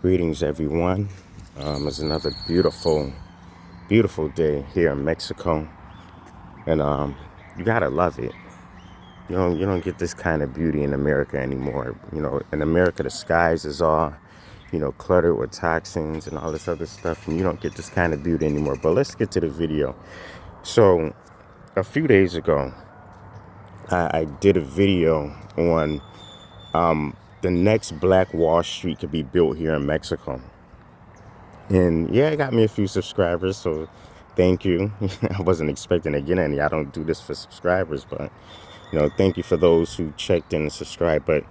Greetings, everyone. It's another beautiful, beautiful day here in Mexico, and you gotta love it. You don't get this kind of beauty in America anymore. In America, the skies is all, cluttered with toxins and all this other stuff, and you don't get this kind of beauty anymore. But let's get to the video. So, a few days ago, I did a video on the next Black Wall Street could be built here in Mexico. And yeah, it got me a few subscribers, so thank you. I wasn't expecting to get any. I don't do this for subscribers, but thank you for those who checked in and subscribed. But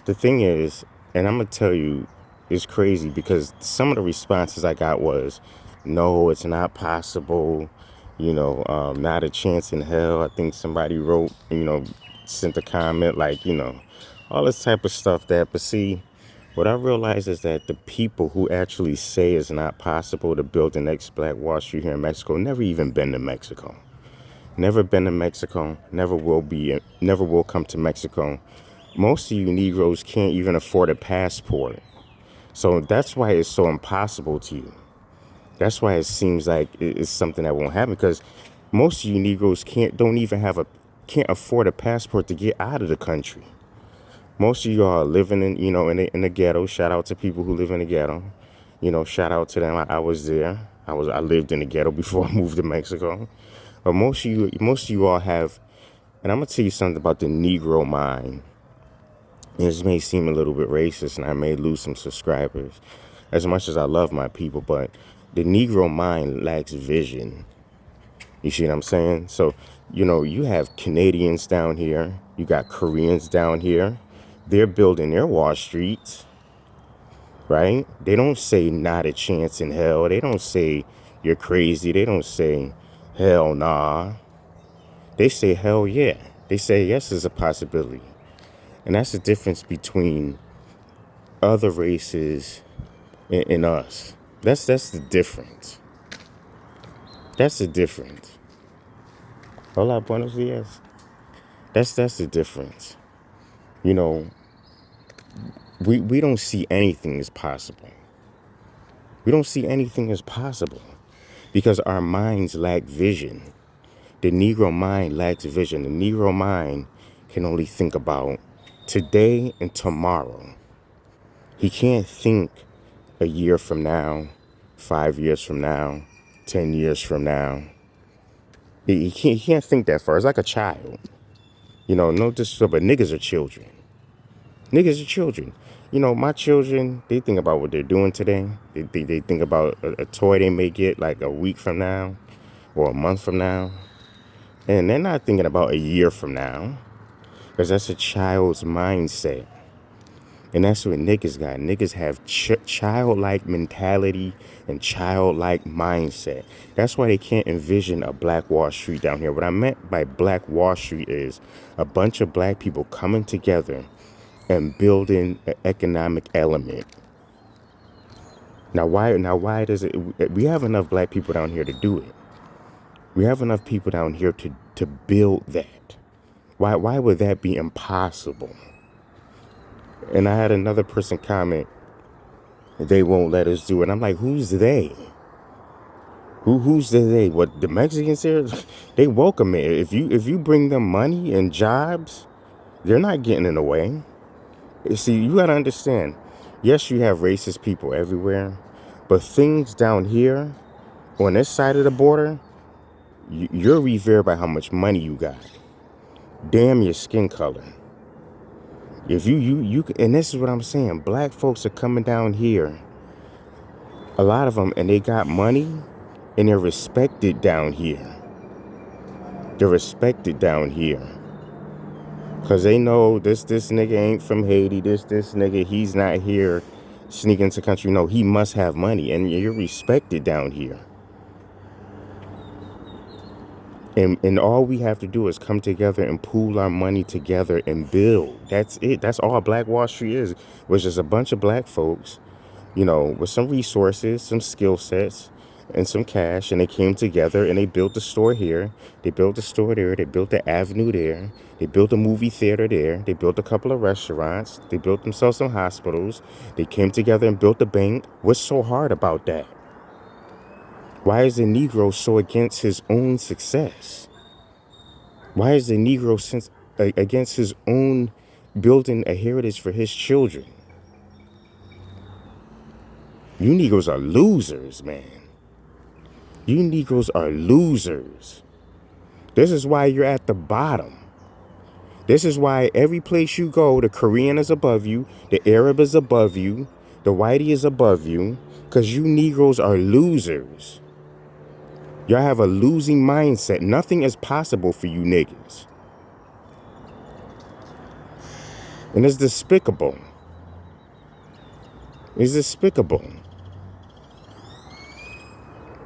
the thing is, and I'm gonna tell you, it's crazy because some of the responses I got was, no, it's not possible. Not a chance in hell. I think somebody wrote, sent a comment like, all this type of stuff but see, what I realize is that the people who actually say it's not possible to build the next Black Wall Street here in Mexico never even been to Mexico. Never been to Mexico, never will come to Mexico. Most of you Negroes can't even afford a passport. So that's why it's so impossible to you. That's why it seems like it's something that won't happen, because most of you Negroes can't afford a passport to get out of the country. Most of you are living in the ghetto. Shout out to people who live in the ghetto. Shout out to them. I was there. I lived in the ghetto before I moved to Mexico. But most of you all have, and I'm gonna tell you something about the Negro mind. This may seem a little bit racist, and I may lose some subscribers, as much as I love my people. But the Negro mind lacks vision. You see what I'm saying? So, you have Canadians down here. You got Koreans down here. They're building their Wall Streets, right? They don't say not a chance in hell. They don't say you're crazy. They don't say hell nah. They say hell yeah. They say yes is a possibility. And that's the difference between other races and us. That's the difference. That's the difference. Hola, buenos dias. That's the difference. We don't see anything as possible. We don't see anything as possible because our minds lack vision. The Negro mind lacks vision. The Negro mind can only think about today and tomorrow. He can't think a year from now, 5 years from now, 10 years from now. He can't think that far. It's like a child. No disrespect, but niggas are children. Niggas are children. My children, they think about what they're doing today. They think about a toy they may get like a week from now or a month from now. And they're not thinking about a year from now, because that's a child's mindset. And that's what niggas got. Niggas have childlike mentality and childlike mindset. That's why they can't envision a Black Wall Street down here. What I meant by Black Wall Street is a bunch of black people coming together and building an economic element. Now why does it, we have enough black people down here to do it. We have enough people down here to build that. Why would that be impossible? And I had another person comment, they won't let us do it. I'm like, who's they? Who's the they? What, the Mexicans here? They welcome it. If you bring them money and jobs, they're not getting in the way. See, you gotta understand. Yes, you have racist people everywhere, but things down here on this side of the border, you're revered by how much money you got. Damn your skin color. If you and this is what I'm saying, black folks are coming down here, a lot of them, and they got money, and they're respected down here. They're respected down here. Because they know this nigga ain't from Haiti, this nigga, he's not here sneaking into the country. No, he must have money, and you're respected down here. And all we have to do is come together and pool our money together and build. That's it. That's all Black Wall Street is. Was just a bunch of black folks, with some resources, some skill sets, and some cash, and they came together and they built a store here. They built a store there. They built the avenue there. They built a movie theater there. They built a couple of restaurants. They built themselves some hospitals. They came together and built a bank. What's so hard about that? Why is the Negro so against his own success? Why is the Negro against his own building a heritage for his children? You Negroes are losers, man. You Negroes are losers. This is why you're at the bottom. This is why every place you go, the Korean is above you, the Arab is above you, the Whitey is above you, because you Negroes are losers. Y'all have a losing mindset. Nothing is possible for you niggas. And it's despicable. It's despicable.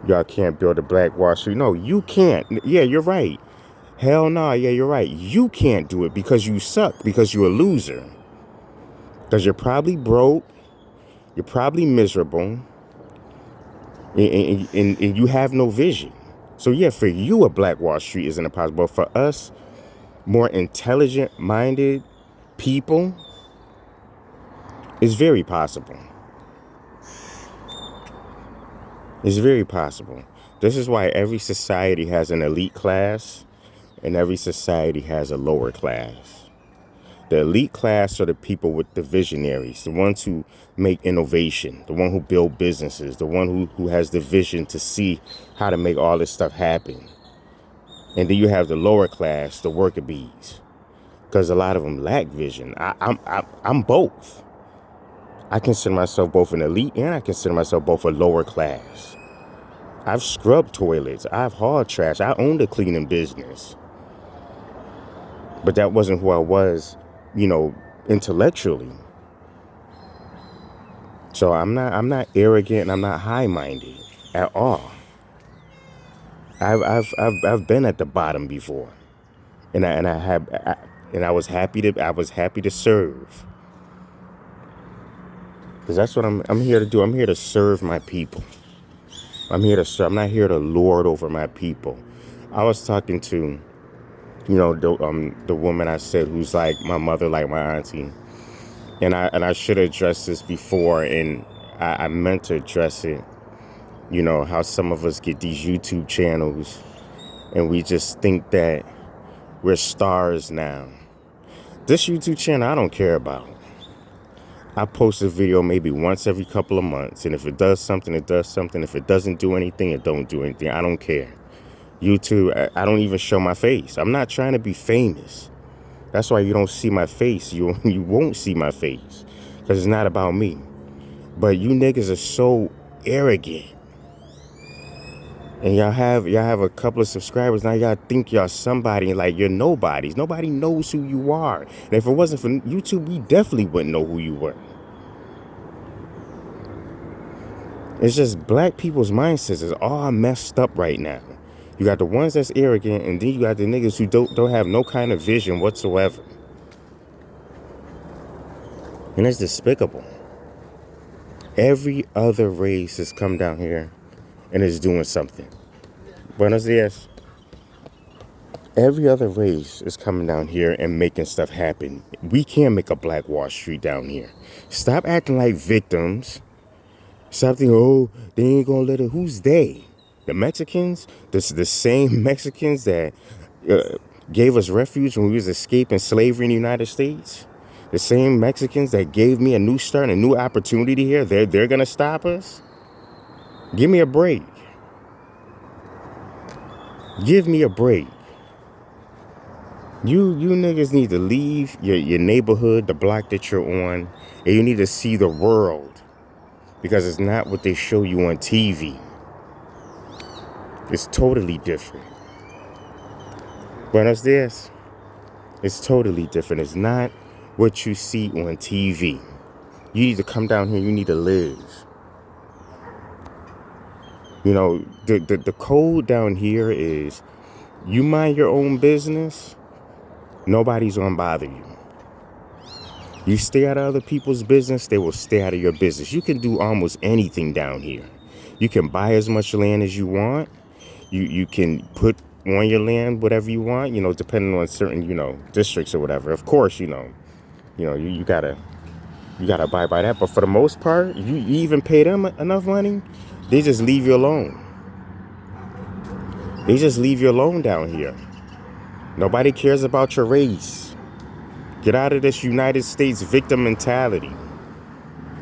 Y'all can't build a black Wall Street. No, you can't. Yeah, you're right. Hell no. Yeah, you're right. You can't do it because you suck, because you're a loser. Because you're probably broke. You're probably miserable. And you have no vision. So yeah, for you, a black Wall Street isn't impossible. For us, more intelligent-minded people, it's very possible. It's very possible. This is why every society has an elite class and every society has a lower class. The elite class are the people with the visionaries, the ones who make innovation, the one who build businesses, the one who has the vision to see how to make all this stuff happen. And then you have the lower class, the worker bees, because a lot of them lack vision. I'm both. I consider myself both an elite and I consider myself both a lower class. I've scrubbed toilets. I've hauled trash. I owned a cleaning business. But that wasn't who I was, intellectually. So I'm not arrogant and I'm not high-minded at all. I've been at the bottom before. And I was happy to serve. Because that's what I'm here to do. I'm here to serve my people. I'm here to serve. I'm not here to lord over my people. I was talking to, the woman I said who's like my mother, like my auntie, and I should have addressed this before, and I meant to address it. How some of us get these YouTube channels, and we just think that we're stars now. This YouTube channel I don't care about. I post a video maybe once every couple of months. And if it does something, it does something. If it doesn't do anything, it don't do anything. I don't care. YouTube, I don't even show my face. I'm not trying to be famous. That's why you don't see my face. You won't see my face. Because it's not about me. But you niggas are so arrogant. And y'all have a couple of subscribers. Now y'all think y'all somebody, and like you're nobodies. Nobody knows who you are. And if it wasn't for YouTube, we definitely wouldn't know who you were. It's just black people's mindsets is all messed up right now. You got the ones that's arrogant, and then you got the niggas who don't have no kind of vision whatsoever. And it's despicable. Every other race has come down here and is doing something. Buenos dias. Every other race is coming down here and making stuff happen. We can't make a black Wall Street down here. Stop acting like victims. Stop thinking, they ain't gonna let it. Who's they? The Mexicans? The same Mexicans that gave us refuge when we was escaping slavery in the United States? The same Mexicans that gave me a new start and a new opportunity here? They're gonna stop us? Give me a break. Give me a break. You niggas need to leave your neighborhood, the block that you're on, and you need to see the world. Because it's not what they show you on TV. It's totally different. Buenos dias. It's totally different. It's not what you see on TV. You need to come down here. You need to live. The code down here is you mind your own business. Nobody's gonna bother you. You stay out of other people's business, they will stay out of your business. You can do almost anything down here. You can buy as much land as you want. You can put on your land whatever you want, depending on certain, districts or whatever. Of course, you gotta abide by that. But for the most part, you even pay them enough money, they just leave you alone. They just leave you alone down here. Nobody cares about your race. Get out of this United States victim mentality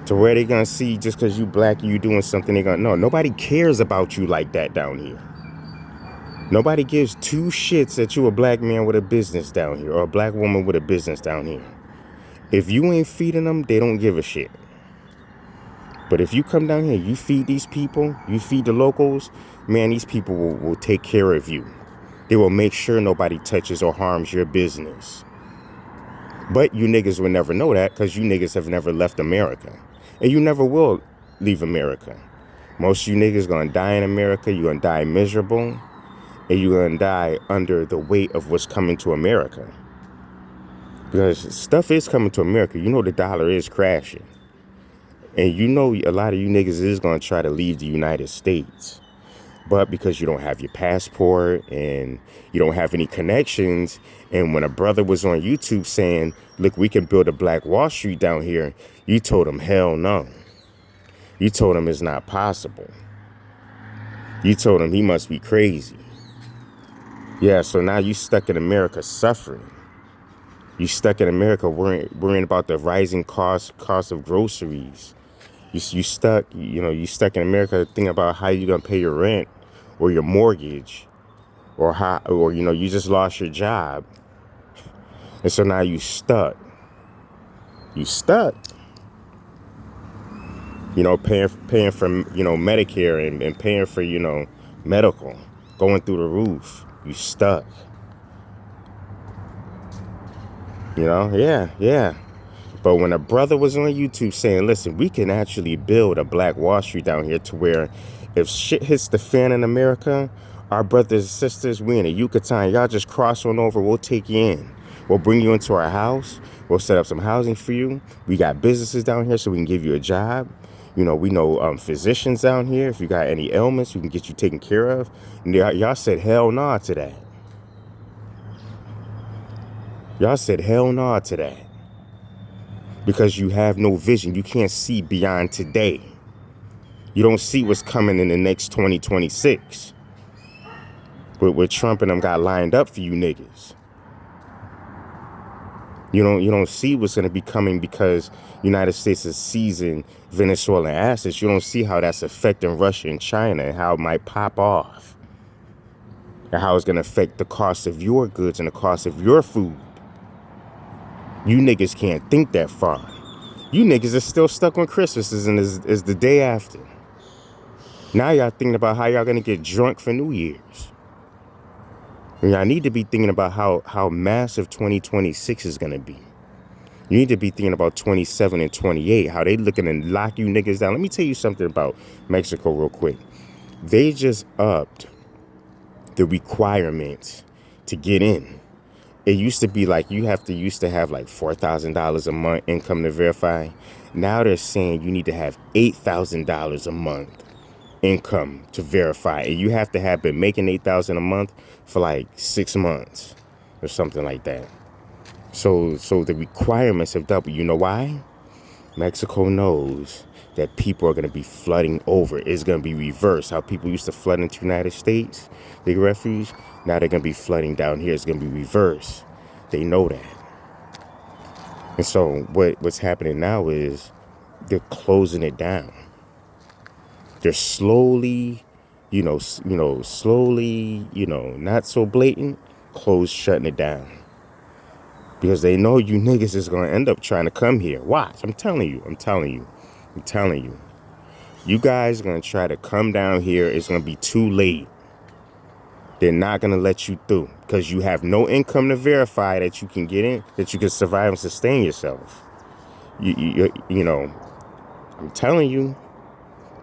to where they gonna see just because you black and you doing something, they gonna no. Nobody cares about you like that down here. Nobody gives two shits that you a black man with a business down here or a black woman with a business down here. If you ain't feeding them, they don't give a shit. But if you come down here, you feed these people, you feed the locals, man, these people will take care of you. They will make sure nobody touches or harms your business. But you niggas will never know that because you niggas have never left America. And you never will leave America. Most of you niggas gonna die in America. You're gonna die miserable. And you're gonna die under the weight of what's coming to America. Because stuff is coming to America. You know the dollar is crashing. And you know a lot of you niggas is gonna try to leave the United States. But because you don't have your passport and you don't have any connections, and when a brother was on YouTube saying, look, we can build a black Wall Street down here, you told him, hell no. You told him it's not possible. You told him he must be crazy. Yeah, so now you stuck in America suffering. You stuck in America worrying about the rising cost of groceries. You stuck in America thinking about how you gonna pay your rent or your mortgage or you just lost your job. And so now you stuck. You stuck. Paying for, Medicare and paying for, medical, going through the roof. You stuck. Yeah. But when a brother was on YouTube saying, listen, we can actually build a black Wall Street down here to where if shit hits the fan in America, our brothers and sisters, we in a Yucatan, y'all just cross on over, we'll take you in. We'll bring you into our house. We'll set up some housing for you. We got businesses down here so we can give you a job. We know physicians down here. If you got any ailments, we can get you taken care of. And y'all said hell nah to that. Y'all said hell nah to that. Because you have no vision. You can't see beyond today. You don't see what's coming in the next 2026. What Trump and them got lined up for you niggas. You don't see what's going to be coming because United States is seizing Venezuelan assets. You don't see how that's affecting Russia and China and how it might pop off. And how it's going to affect the cost of your goods and the cost of your food. You niggas can't think that far. You niggas are still stuck on Christmas and is the day after. Now y'all thinking about how y'all going to get drunk for New Year's. And y'all need to be thinking about how massive 2026 is going to be. You need to be thinking about 27 and 28, how they looking to lock you niggas down. Let me tell you something about Mexico real quick. They just upped the requirements to get in. It used to be like you used to have like $4,000 a month income to verify. Now they're saying you need to have $8,000 a month income to verify. And you have to have been making $8,000 a month for like 6 months or something like that. So the requirements have doubled. You know why? Mexico knows that people are going to be flooding over. It's going to be reversed. How people used to flood into the United States, they refuge. Now they're going to be flooding down here. It's going to be reversed. They know that. And so what's happening now is they're closing it down. They're slowly, not so blatant, shutting it down. Because they know you niggas is going to end up trying to come here. Watch. I'm telling you. You guys are going to try to come down here. It's going to be too late. They're not going to let you through because you have no income to verify that you can get in, that you can survive and sustain yourself. I'm telling you.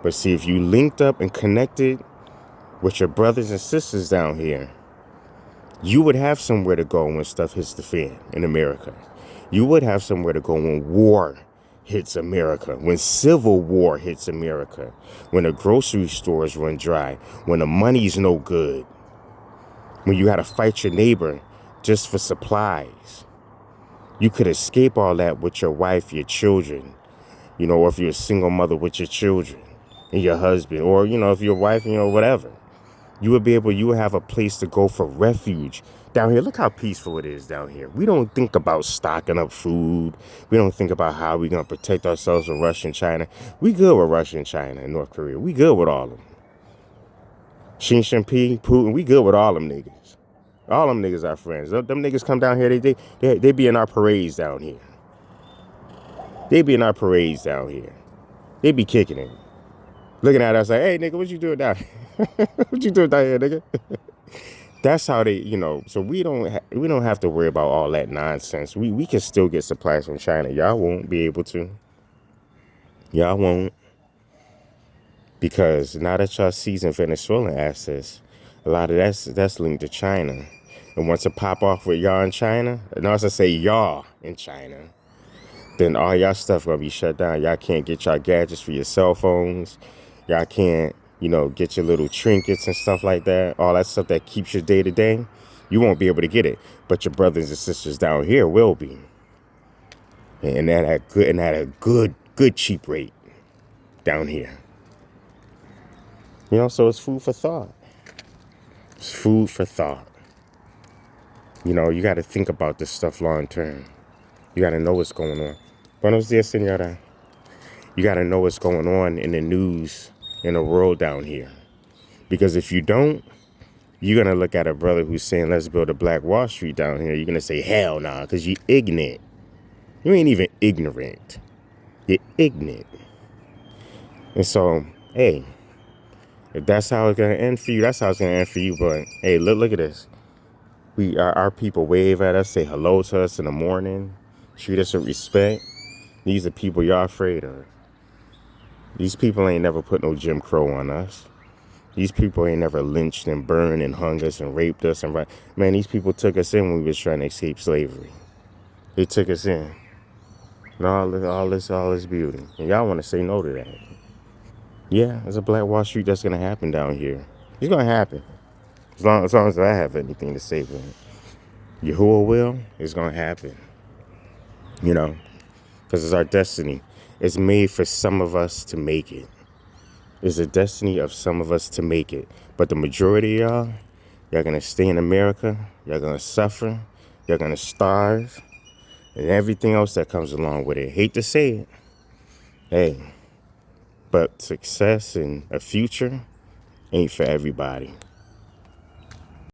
But see, if you linked up and connected with your brothers and sisters down here, you would have somewhere to go when stuff hits the fan in America. You would have somewhere to go when war hits America, when civil war hits America, when the grocery stores run dry, when the money's no good, when you got to fight your neighbor just for supplies. You could escape all that with your wife, your children, or if you're a single mother with your children and your husband, or, if your wife, whatever. You would have a place to go for refuge. Down here, look how peaceful it is down here. We don't think about stocking up food. We don't think about how we're going to protect ourselves from Russia and China. We good with Russia and China and North Korea. We good with all of them. Xi Jinping, Putin, we good with all them niggas. All them niggas are friends. Them niggas come down here, they be in our parades down here. They be in our parades down here. They be kicking it. Looking at us like, hey, nigga, what you doing down here? What you doing down here, nigga? That's how they, so we don't have to worry about all that nonsense. We can still get supplies from China. Y'all won't be able to. Y'all won't. Because now that y'all seizing Venezuelan assets, a lot of that's linked to China. And once it pop off with y'all in China, and as I say y'all in China, then all y'all stuff gonna be shut down. Y'all can't get y'all gadgets for your cell phones. Y'all can't, get your little trinkets and stuff like that. All that stuff that keeps your day to day. You won't be able to get it. But your brothers and sisters down here will be. And at a good cheap rate down here. So it's food for thought. It's food for thought. You got to think about this stuff long term. You got to know what's going on. Buenos dias, señora. You got to know what's going on in the news in the world down here. Because if you don't, you're going to look at a brother who's saying, let's build a Black Wall Street down here. You're going to say, hell nah, because you're ignorant. You ain't even ignorant. You're ignorant. And so, hey, if that's how it's going to end for you, that's how it's going to end for you. But, hey, look at this. Our people wave at us, say hello to us in the morning, treat us with respect. These are people y'all afraid of. These people ain't never put no Jim Crow on us. These people ain't never lynched and burned and hung us and raped us. Man, these people took us in when we was trying to escape slavery. They took us in. And all this beauty. And y'all want to say no to that. Yeah, there's a Black Wall Street that's going to happen down here. It's going to happen. As long as I have anything to say for it. Yahuwah will, it's going to happen. Because it's our destiny. It's made for some of us to make it. It's a destiny of some of us to make it. But the majority of y'all going to stay in America. Y'all going to suffer. Y'all going to starve. And everything else that comes along with it. Hate to say it. Hey. But success and a future ain't for everybody.